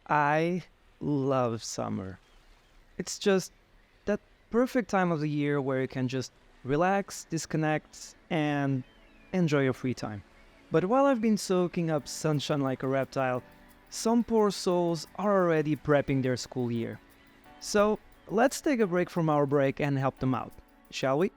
I love summer. It's just that perfect time of the year where you can just relax, disconnect, and enjoy your free time. But while I've been soaking up sunshine like a reptile, some poor souls are already prepping their school year. So let's take a break from our break and help them out, shall we?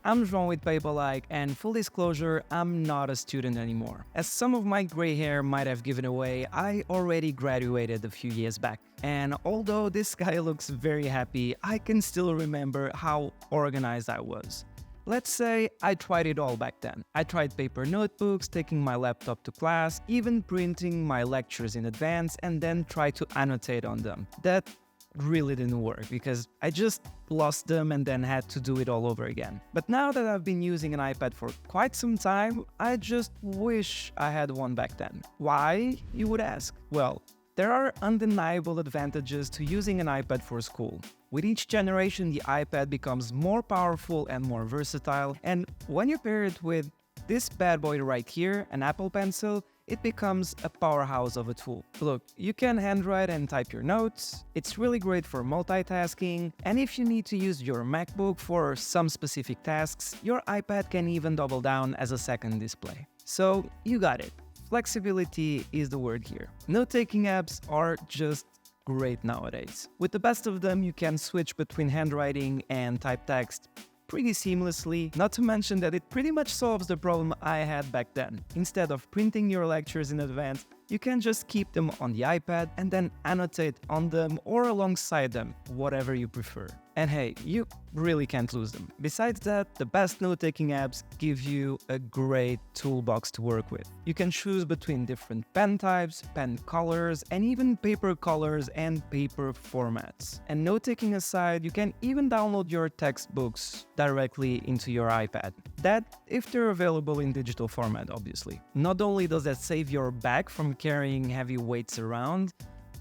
I'm João with Paperlike, and full disclosure, I'm not a student anymore. As some of my gray hair might have given away, I already graduated a few years back. And although this guy looks very happy, I can still remember how organized I was. Let's say I tried it all back then. I tried paper notebooks, taking my laptop to class, even printing my lectures in advance, and then tried to annotate on them. That really didn't work because I just lost them and then had to do it all over again. But now that I've been using an iPad for quite some time, I just wish I had one back then. Why, you would ask? Well, there are undeniable advantages to using an iPad for school. With each generation, the iPad becomes more powerful and more versatile, and when you pair it with this bad boy right here, an Apple Pencil, it becomes a powerhouse of a tool. Look, you can handwrite and type your notes, it's really great for multitasking, and if you need to use your MacBook for some specific tasks, your iPad can even double down as a second display. So, you got it. Flexibility is the word here. Note-taking apps are just great nowadays. With the best of them, you can switch between handwriting and type text pretty seamlessly, not to mention that it pretty much solves the problem I had back then. Instead of printing your lectures in advance, you can just keep them on the iPad and then annotate on them or alongside them, whatever you prefer. And hey, you really can't lose them. Besides that, the best note-taking apps give you a great toolbox to work with. You can choose between different pen types, pen colors, and even paper colors and paper formats. And note-taking aside, you can even download your textbooks directly into your iPad. That, if they're available in digital format, obviously. Not only does that save your back from carrying heavy weights around,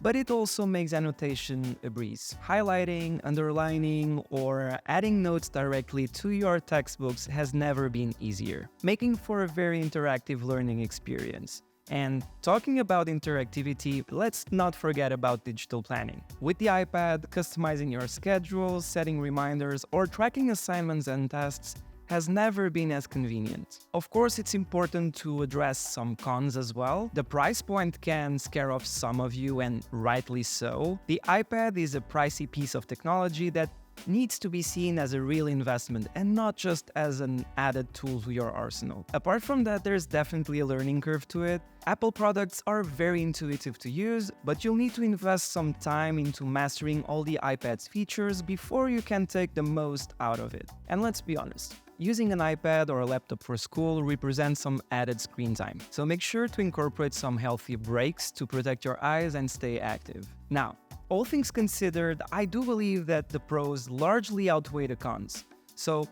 but it also makes annotation a breeze. Highlighting, underlining, or adding notes directly to your textbooks has never been easier, making for a very interactive learning experience. And talking about interactivity, let's not forget about digital planning. With the iPad, customizing your schedule, setting reminders, or tracking assignments and tasks has never been as convenient. Of course, it's important to address some cons as well. The price point can scare off some of you, and rightly so. The iPad is a pricey piece of technology that needs to be seen as a real investment and not just as an added tool to your arsenal. Apart from that, there's definitely a learning curve to it. Apple products are very intuitive to use, but you'll need to invest some time into mastering all the iPad's features before you can take the most out of it. And let's be honest, using an iPad or a laptop for school represents some added screen time, so make sure to incorporate some healthy breaks to protect your eyes and stay active. Now, all things considered, I do believe that the pros largely outweigh the cons, so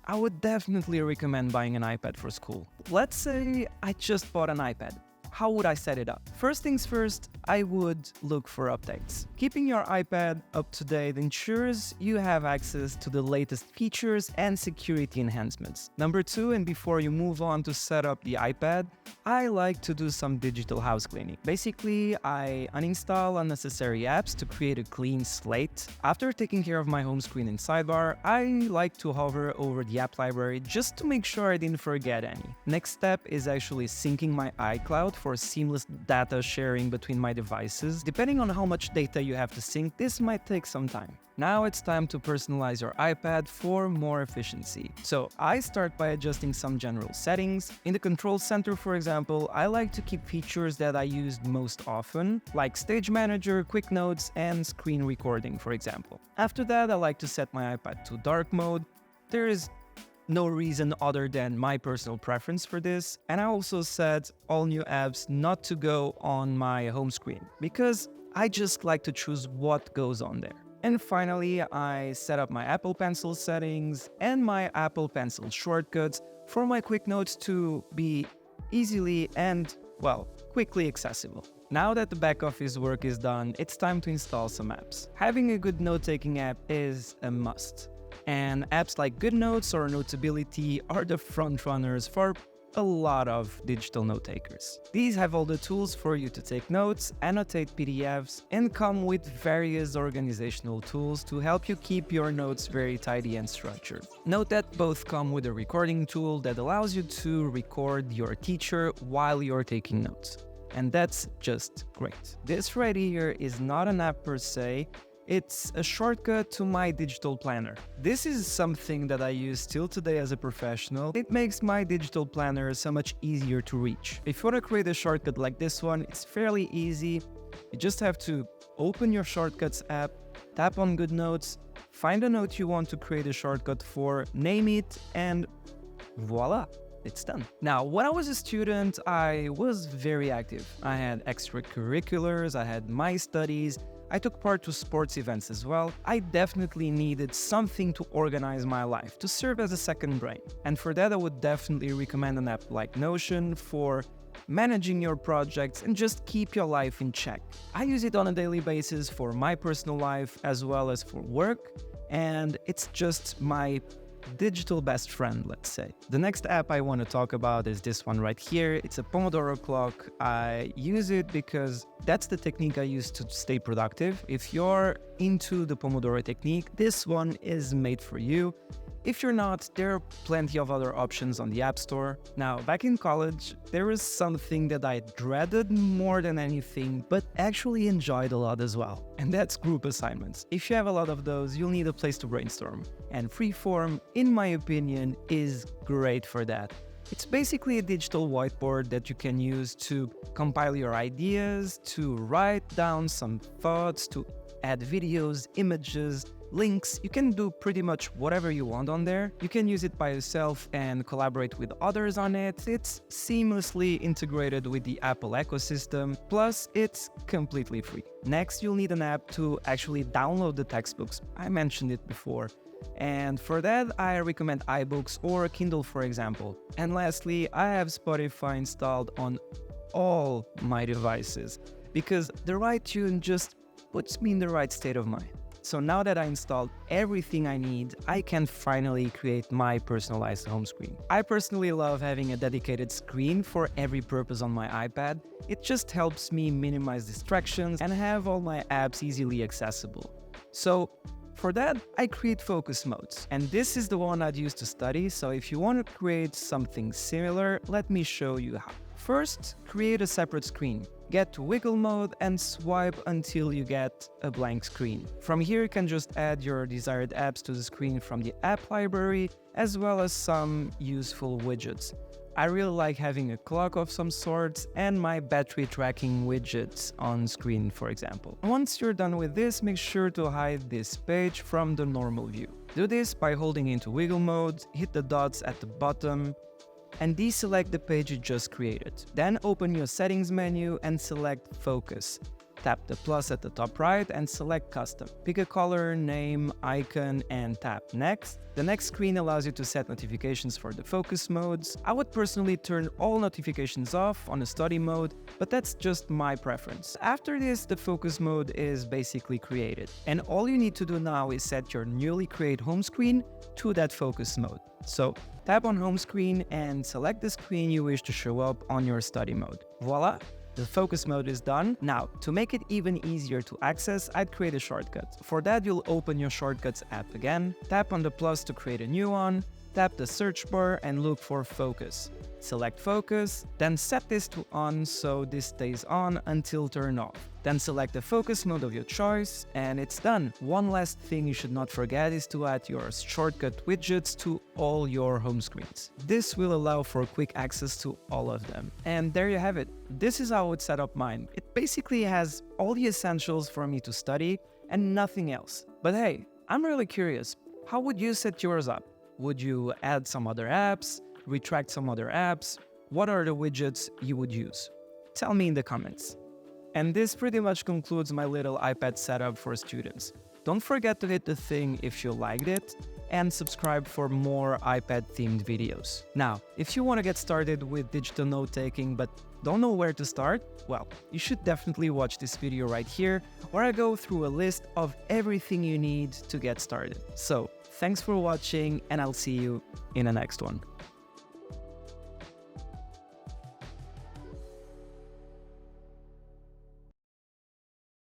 I would definitely recommend buying an iPad for school. Let's say I just bought an iPad. How would I set it up? First things first, I would look for updates. Keeping your iPad up to date ensures you have access to the latest features and security enhancements. Number two, and before you move on to set up the iPad, I like to do some digital house cleaning. Basically, I uninstall unnecessary apps to create a clean slate. After taking care of my home screen and sidebar, I like to hover over the app library just to make sure I didn't forget any. Next step is actually syncing my iCloud for seamless data sharing between my devices. Depending on how much data you have to sync, this might take some time. Now it's time to personalize your iPad for more efficiency. So I start by adjusting some general settings. In the control center, for example, I like to keep features that I use most often, like Stage Manager, Quick Notes, and Screen Recording, for example. After that, I like to set my iPad to dark mode. There is no reason other than my personal preference for this, and I also set all new apps not to go on my home screen, because I just like to choose what goes on there. And finally, I set up my Apple Pencil settings and my Apple Pencil shortcuts for my quick notes to be easily and, well, quickly accessible. Now that the back office work is done, it's time to install some apps. Having a good note-taking app is a must. And apps like GoodNotes or Notability are the front runners for a lot of digital note takers. These have all the tools for you to take notes, annotate PDFs, and come with various organizational tools to help you keep your notes very tidy and structured. Note that both come with a recording tool that allows you to record your teacher while you're taking notes. And that's just great. This right here is not an app per se. It's a shortcut to my digital planner. This is something that I use still today as a professional. It makes my digital planner so much easier to reach. If you want to create a shortcut like this one, it's fairly easy. You just have to open your Shortcuts app, tap on Good Notes, find a note you want to create a shortcut for, name it, and voila, it's done. Now, when I was a student, I was very active. I had extracurriculars, I had my studies, I took part to sports events as well. I definitely needed something to organize my life, to serve as a second brain. And for that, I would definitely recommend an app like Notion for managing your projects and just keep your life in check. I use it on a daily basis for my personal life as well as for work, and it's just my digital best friend, let's say. The next app I want to talk about is this one right here. It's a Pomodoro clock. I use it because that's the technique I use to stay productive. If you're into the Pomodoro technique, this one is made for you. If you're not, there are plenty of other options on the App Store. Now, back in college, there was something that I dreaded more than anything, but actually enjoyed a lot as well. And that's group assignments. If you have a lot of those, you'll need a place to brainstorm. And Freeform, in my opinion, is great for that. It's basically a digital whiteboard that you can use to compile your ideas, to write down some thoughts, to add videos, images, links. You can do pretty much whatever you want on there. You can use it by yourself and collaborate with others on it. It's seamlessly integrated with the Apple ecosystem, plus it's completely free. Next, you'll need an app to actually download the textbooks. I mentioned it before. And for that, I recommend iBooks or Kindle, for example. And lastly, I have Spotify installed on all my devices because the right tune just puts me in the right state of mind. So now that I installed everything I need, I can finally create my personalized home screen. I personally love having a dedicated screen for every purpose on my iPad. It just helps me minimize distractions and have all my apps easily accessible. So for that, I create focus modes. And this is the one I'd use to study, so if you want to create something similar, let me show you how. First, create a separate screen. Get to wiggle mode and swipe until you get a blank screen. From here, you can just add your desired apps to the screen from the app library, as well as some useful widgets. I really like having a clock of some sort and my battery tracking widgets on screen, for example. Once you're done with this, make sure to hide this page from the normal view. Do this by holding into wiggle mode, hit the dots at the bottom, and deselect the page you just created. Then open your settings menu and select Focus. Tap the plus at the top right and select Custom. Pick a color, name, icon, and tap Next. The next screen allows you to set notifications for the focus modes. I would personally turn all notifications off on a study mode, but that's just my preference. After this, the focus mode is basically created. And all you need to do now is set your newly created home screen to that focus mode. So tap on home screen and select the screen you wish to show up on your study mode. Voila! The focus mode is done. Now, to make it even easier to access, I'd create a shortcut. For that, you'll open your Shortcuts app again, tap on the plus to create a new one, tap the search bar and look for Focus. Select Focus, then set this to on so this stays on until turned off. Then select the focus mode of your choice and it's done. One last thing you should not forget is to add your shortcut widgets to all your home screens. This will allow for quick access to all of them. And there you have it. This is how I would set up mine. It basically has all the essentials for me to study and nothing else. But hey, I'm really curious. How would you set yours up? Would you add some other apps? Retract some other apps? What are the widgets you would use? Tell me in the comments. And this pretty much concludes my little iPad setup for students. Don't forget to hit the thing if you liked it and subscribe for more iPad themed videos. Now, if you want to get started with digital note-taking but don't know where to start, well, you should definitely watch this video right here where I go through a list of everything you need to get started. So, thanks for watching and I'll see you in the next one.